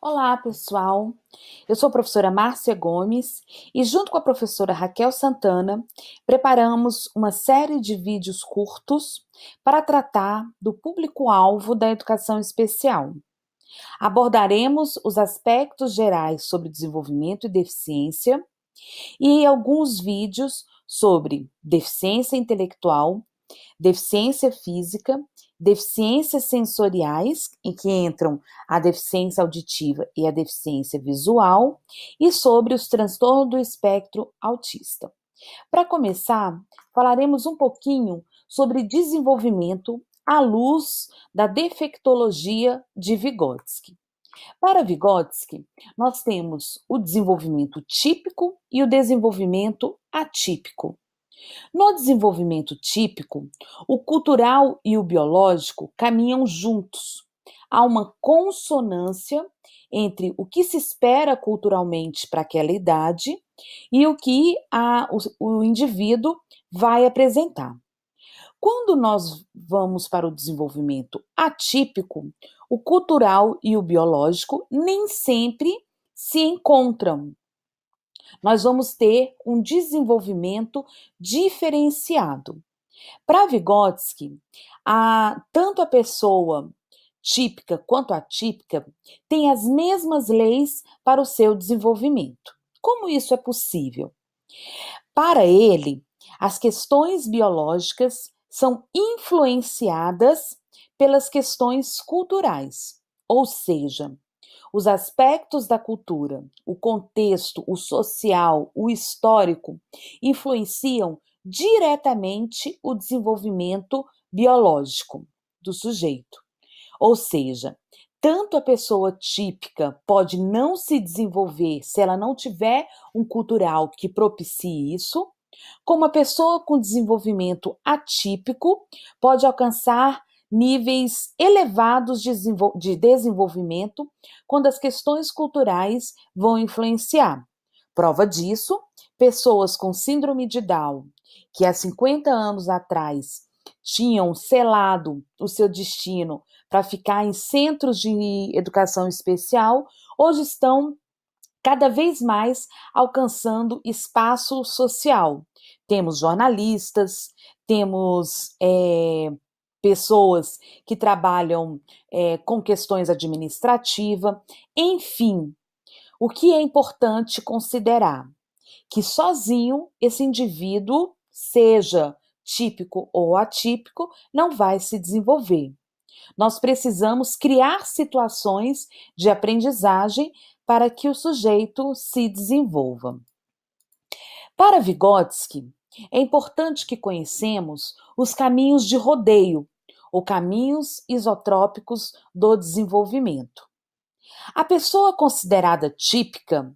Olá, pessoal. Eu sou a professora Márcia Gomes e, junto com a professora Raquel Santana, preparamos uma série de vídeos curtos para tratar do público-alvo da educação especial. Abordaremos os aspectos gerais sobre desenvolvimento e deficiência e alguns vídeos sobre deficiência intelectual, deficiência física, deficiências sensoriais, em que entram a deficiência auditiva e a deficiência visual, e sobre os transtornos do espectro autista. Para começar, falaremos um pouquinho sobre desenvolvimento à luz da defectologia de Vygotsky. Para Vygotsky, nós temos o desenvolvimento típico e o desenvolvimento atípico. No desenvolvimento típico, o cultural e o biológico caminham juntos. Há uma consonância entre o que se espera culturalmente para aquela idade e o que o indivíduo vai apresentar. Quando nós vamos para o desenvolvimento atípico, o cultural e o biológico nem sempre se encontram. Nós vamos ter um desenvolvimento diferenciado. Para Vygotsky, tanto a pessoa típica quanto atípica têm as mesmas leis para o seu desenvolvimento. Como isso é possível? Para ele, as questões biológicas são influenciadas pelas questões culturais, ou seja, os aspectos da cultura, o contexto, o social, o histórico, influenciam diretamente o desenvolvimento biológico do sujeito. Ou seja, tanto a pessoa típica pode não se desenvolver se ela não tiver um cultural que propicie isso, como a pessoa com desenvolvimento atípico pode alcançar níveis elevados de desenvolvimento quando as questões culturais vão influenciar. Prova disso, pessoas com síndrome de Down, que há 50 anos atrás tinham selado o seu destino para ficar em centros de educação especial, hoje estão cada vez mais alcançando espaço social. Temos jornalistas, temos pessoas que trabalham com questões administrativas, enfim. O que é importante considerar? Que sozinho esse indivíduo, seja típico ou atípico, não vai se desenvolver. Nós precisamos criar situações de aprendizagem para que o sujeito se desenvolva. Para Vygotsky, é importante que conhecemos os caminhos de rodeio, ou caminhos isotrópicos do desenvolvimento. A pessoa considerada típica,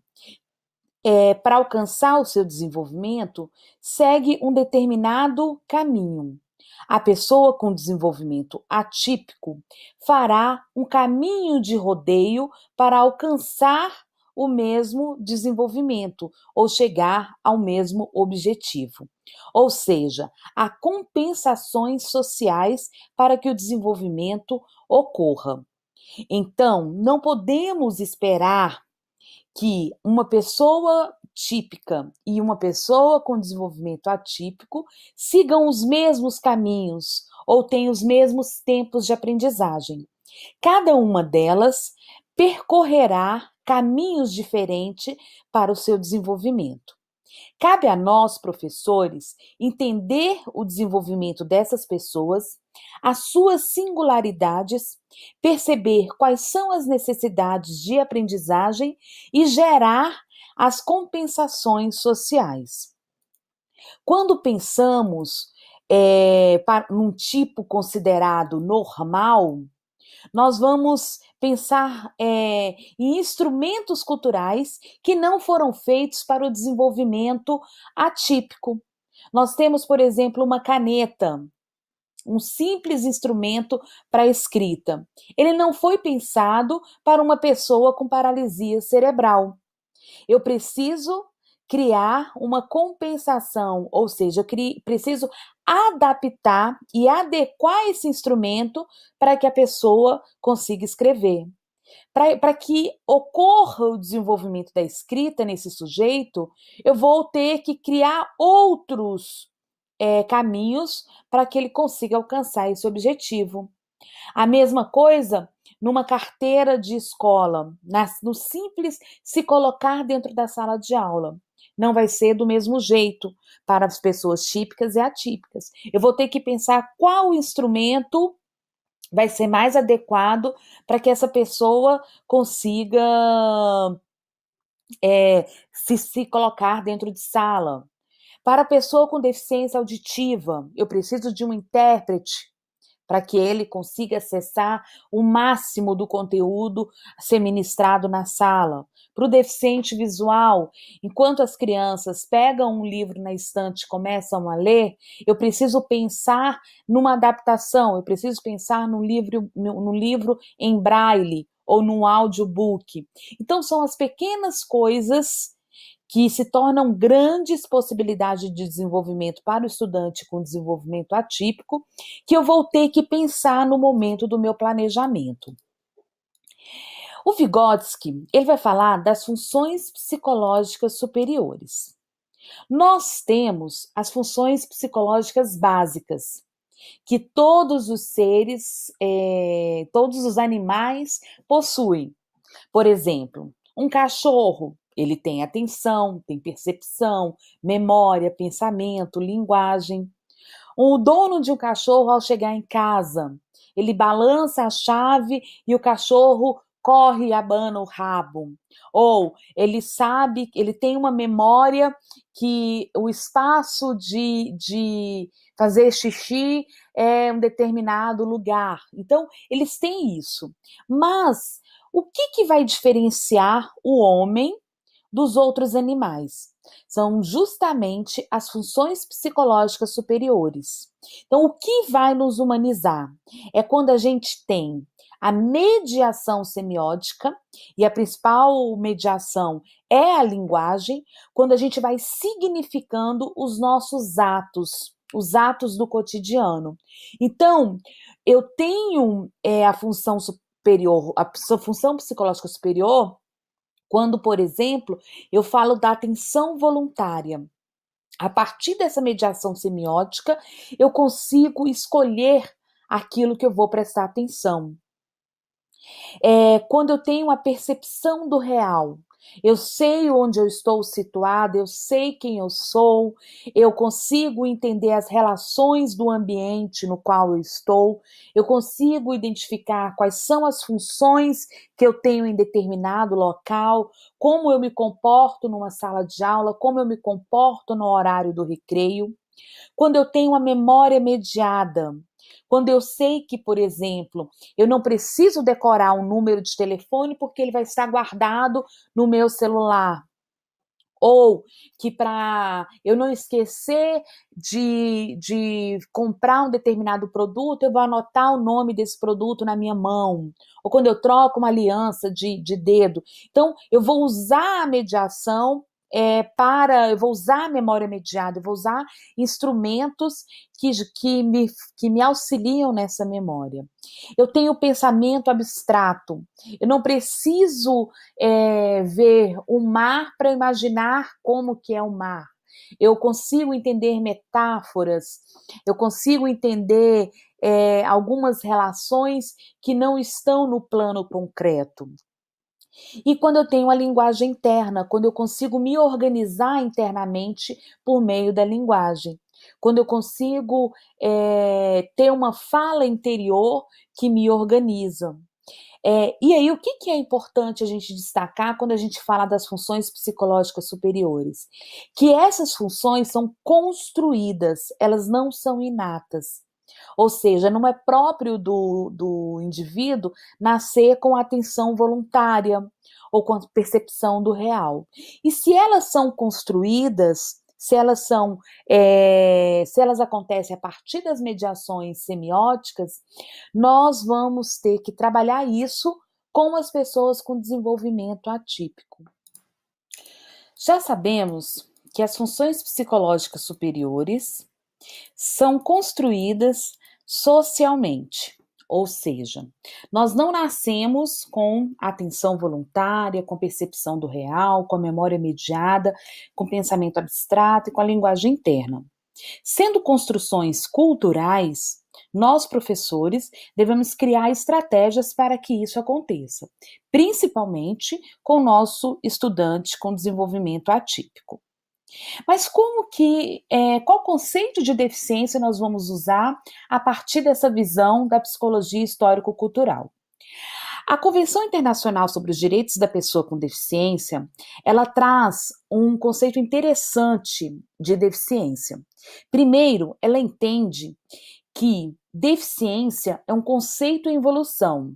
para alcançar o seu desenvolvimento, segue um determinado caminho. A pessoa com desenvolvimento atípico fará um caminho de rodeio para alcançar o mesmo desenvolvimento ou chegar ao mesmo objetivo. Ou seja, há compensações sociais para que o desenvolvimento ocorra. Então, não podemos esperar que uma pessoa típica e uma pessoa com desenvolvimento atípico sigam os mesmos caminhos ou tenham os mesmos tempos de aprendizagem. Cada uma delas percorrerá caminhos diferentes para o seu desenvolvimento. Cabe a nós, professores, entender o desenvolvimento dessas pessoas, as suas singularidades, perceber quais são as necessidades de aprendizagem e gerar as compensações sociais. Quando pensamos num tipo considerado normal, nós vamos pensar em instrumentos culturais que não foram feitos para o desenvolvimento atípico. Nós temos, por exemplo, uma caneta, um simples instrumento para escrita. Ele não foi pensado para uma pessoa com paralisia cerebral. Eu preciso criar uma compensação, ou seja, eu preciso adaptar e adequar esse instrumento para que a pessoa consiga escrever. Para que ocorra o desenvolvimento da escrita nesse sujeito, eu vou ter que criar outros caminhos para que ele consiga alcançar esse objetivo. A mesma coisa numa carteira de escola, no simples se colocar dentro da sala de aula. Não vai ser do mesmo jeito para as pessoas típicas e atípicas. Eu vou ter que pensar qual instrumento vai ser mais adequado para que essa pessoa consiga se colocar dentro de sala. Para a pessoa com deficiência auditiva, eu preciso de um intérprete para que ele consiga acessar o máximo do conteúdo a ser ministrado na sala. Para o deficiente visual, enquanto as crianças pegam um livro na estante e começam a ler, eu preciso pensar numa adaptação, eu preciso pensar no livro em braille ou num audiobook. Então, são as pequenas coisas que se tornam grandes possibilidades de desenvolvimento para o estudante com desenvolvimento atípico, que eu vou ter que pensar no momento do meu planejamento. O Vygotsky, ele vai falar das funções psicológicas superiores. Nós temos as funções psicológicas básicas, que todos os seres, todos os animais possuem. Por exemplo, um cachorro, ele tem atenção, tem percepção, memória, pensamento, linguagem. O dono de um cachorro, ao chegar em casa, ele balança a chave e o cachorro corre e abana o rabo. Ou ele sabe, ele tem uma memória que o espaço de fazer xixi é um determinado lugar. Então, eles têm isso. Mas o que vai diferenciar o homem dos outros animais? São justamente as funções psicológicas superiores. Então, o que vai nos humanizar é quando a gente tem a mediação semiótica, e a principal mediação é a linguagem, quando a gente vai significando os nossos atos, os atos do cotidiano. Então, eu tenho a função superior, a função psicológica superior, quando, por exemplo, eu falo da atenção voluntária. A partir dessa mediação semiótica, eu consigo escolher aquilo que eu vou prestar atenção. Quando eu tenho a percepção do real, eu sei onde eu estou situada, eu sei quem eu sou, eu consigo entender as relações do ambiente no qual eu estou, eu consigo identificar quais são as funções que eu tenho em determinado local, como eu me comporto numa sala de aula, como eu me comporto no horário do recreio. Quando eu tenho a memória mediada, quando eu sei que, por exemplo, eu não preciso decorar um número de telefone porque ele vai estar guardado no meu celular. Ou que para eu não esquecer de comprar um determinado produto, eu vou anotar o nome desse produto na minha mão. Ou quando eu troco uma aliança de dedo. Então, eu vou usar a mediação eu vou usar a memória mediada, eu vou usar instrumentos que me auxiliam nessa memória. Eu tenho pensamento abstrato, eu não preciso ver o mar para imaginar como que é o mar. Eu consigo entender metáforas, eu consigo entender algumas relações que não estão no plano concreto. E quando eu tenho a linguagem interna, quando eu consigo me organizar internamente por meio da linguagem. Quando eu consigo ter uma fala interior que me organiza. E aí, o que é importante a gente destacar quando a gente fala das funções psicológicas superiores? Que essas funções são construídas, elas não são inatas. Ou seja, não é próprio do indivíduo nascer com atenção voluntária ou com a percepção do real. E se elas são construídas, se elas acontecem a partir das mediações semióticas, nós vamos ter que trabalhar isso com as pessoas com desenvolvimento atípico. Já sabemos que as funções psicológicas superiores são construídas socialmente, Ou seja, nós não nascemos com atenção voluntária, com percepção do real, com a memória mediada, com pensamento abstrato e com a linguagem interna. Sendo construções culturais, nós, professores, devemos criar estratégias para que isso aconteça, principalmente com o nosso estudante com desenvolvimento atípico. Mas qual conceito de deficiência nós vamos usar a partir dessa visão da psicologia histórico-cultural? A Convenção Internacional sobre os Direitos da Pessoa com Deficiência, ela traz um conceito interessante de deficiência. Primeiro, ela entende que deficiência é um conceito em evolução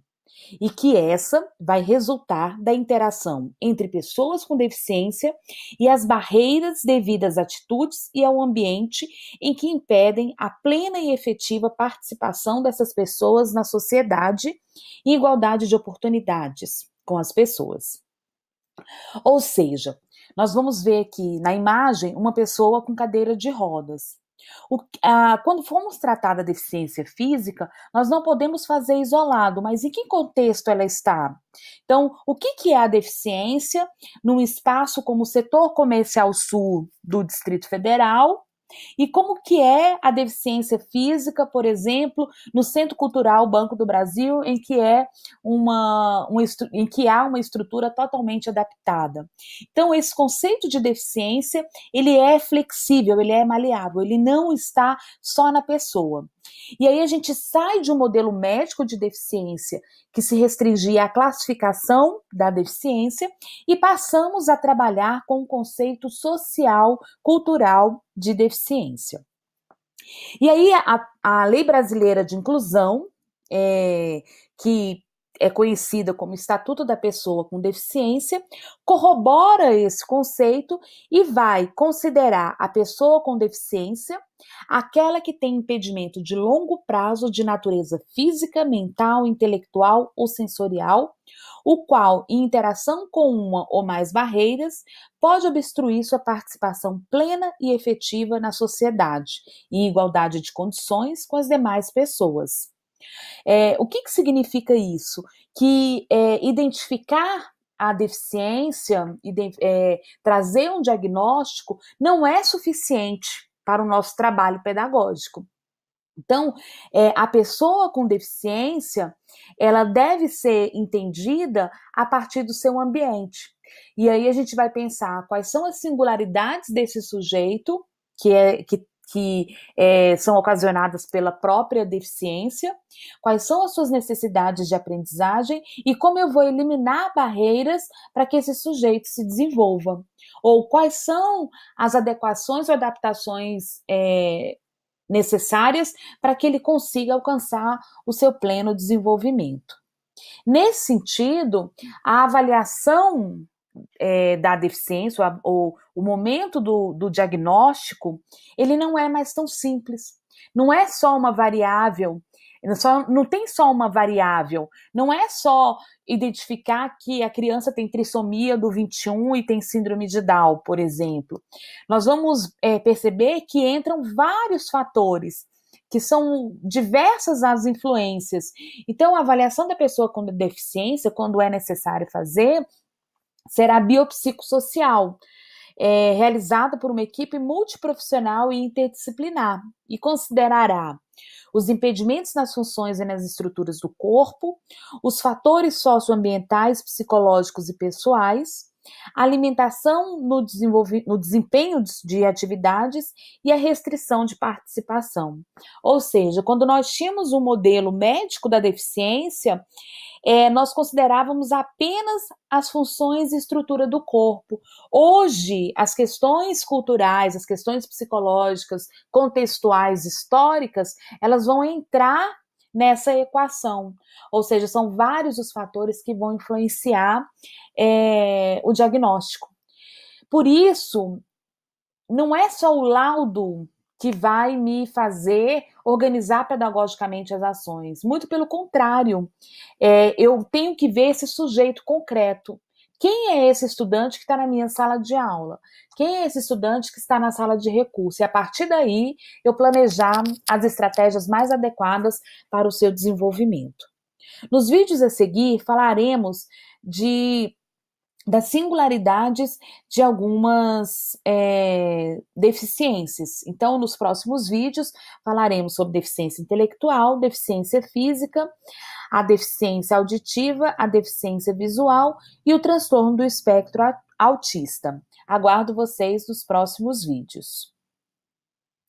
e que essa vai resultar da interação entre pessoas com deficiência e as barreiras devido às atitudes e ao ambiente em que impedem a plena e efetiva participação dessas pessoas na sociedade e igualdade de oportunidades com as pessoas. Ou seja, nós vamos ver aqui na imagem uma pessoa com cadeira de rodas. Quando formos tratar da deficiência física, nós não podemos fazer isolado, mas em que contexto ela está? Então, o que é a deficiência num espaço como o Setor Comercial Sul do Distrito Federal? E como que é a deficiência física, por exemplo, no Centro Cultural Banco do Brasil, em que há uma estrutura totalmente adaptada. Então, esse conceito de deficiência, ele é flexível, ele é maleável, ele não está só na pessoa. E aí a gente sai de um modelo médico de deficiência que se restringia à classificação da deficiência e passamos a trabalhar com o conceito social, cultural de deficiência. E aí a Lei Brasileira de Inclusão, que é conhecida como Estatuto da Pessoa com Deficiência, corrobora esse conceito e vai considerar a pessoa com deficiência aquela que tem impedimento de longo prazo de natureza física, mental, intelectual ou sensorial, o qual, em interação com uma ou mais barreiras, pode obstruir sua participação plena e efetiva na sociedade, em igualdade de condições com as demais pessoas. O que significa isso? Que identificar a deficiência, trazer um diagnóstico, não é suficiente para o nosso trabalho pedagógico. Então, a pessoa com deficiência, ela deve ser entendida a partir do seu ambiente. E aí a gente vai pensar quais são as singularidades desse sujeito, que são ocasionadas pela própria deficiência, quais são as suas necessidades de aprendizagem e como eu vou eliminar barreiras para que esse sujeito se desenvolva. Ou quais são as adequações ou adaptações necessárias para que ele consiga alcançar o seu pleno desenvolvimento. Nesse sentido, a avaliação da deficiência, ou o momento do diagnóstico, ele não é mais tão simples. Não é só uma variável, não tem só uma variável, não é só identificar que a criança tem trissomia do 21 e tem síndrome de Down, por exemplo. Nós vamos perceber que entram vários fatores, que são diversas as influências. Então, a avaliação da pessoa com deficiência, quando é necessário fazer, será biopsicossocial, realizada por uma equipe multiprofissional e interdisciplinar, e considerará os impedimentos nas funções e nas estruturas do corpo, os fatores socioambientais, psicológicos e pessoais, a alimentação no desempenho de atividades e a restrição de participação. Ou seja, quando nós tínhamos um modelo médico da deficiência, nós considerávamos apenas as funções e estrutura do corpo. Hoje, as questões culturais, as questões psicológicas, contextuais, históricas, elas vão entrar nessa equação. Ou seja, são vários os fatores que vão influenciar o diagnóstico. Por isso, não é só o laudo que vai me fazer organizar pedagogicamente as ações. Muito pelo contrário, eu tenho que ver esse sujeito concreto, Quem é esse estudante que está na minha sala de aula? Quem é esse estudante que está na sala de recurso? E a partir daí, eu planejar as estratégias mais adequadas para o seu desenvolvimento. Nos vídeos a seguir, falaremos das singularidades de algumas deficiências. Então, nos próximos vídeos, falaremos sobre deficiência intelectual, deficiência física, a deficiência auditiva, a deficiência visual e o transtorno do espectro autista. Aguardo vocês nos próximos vídeos.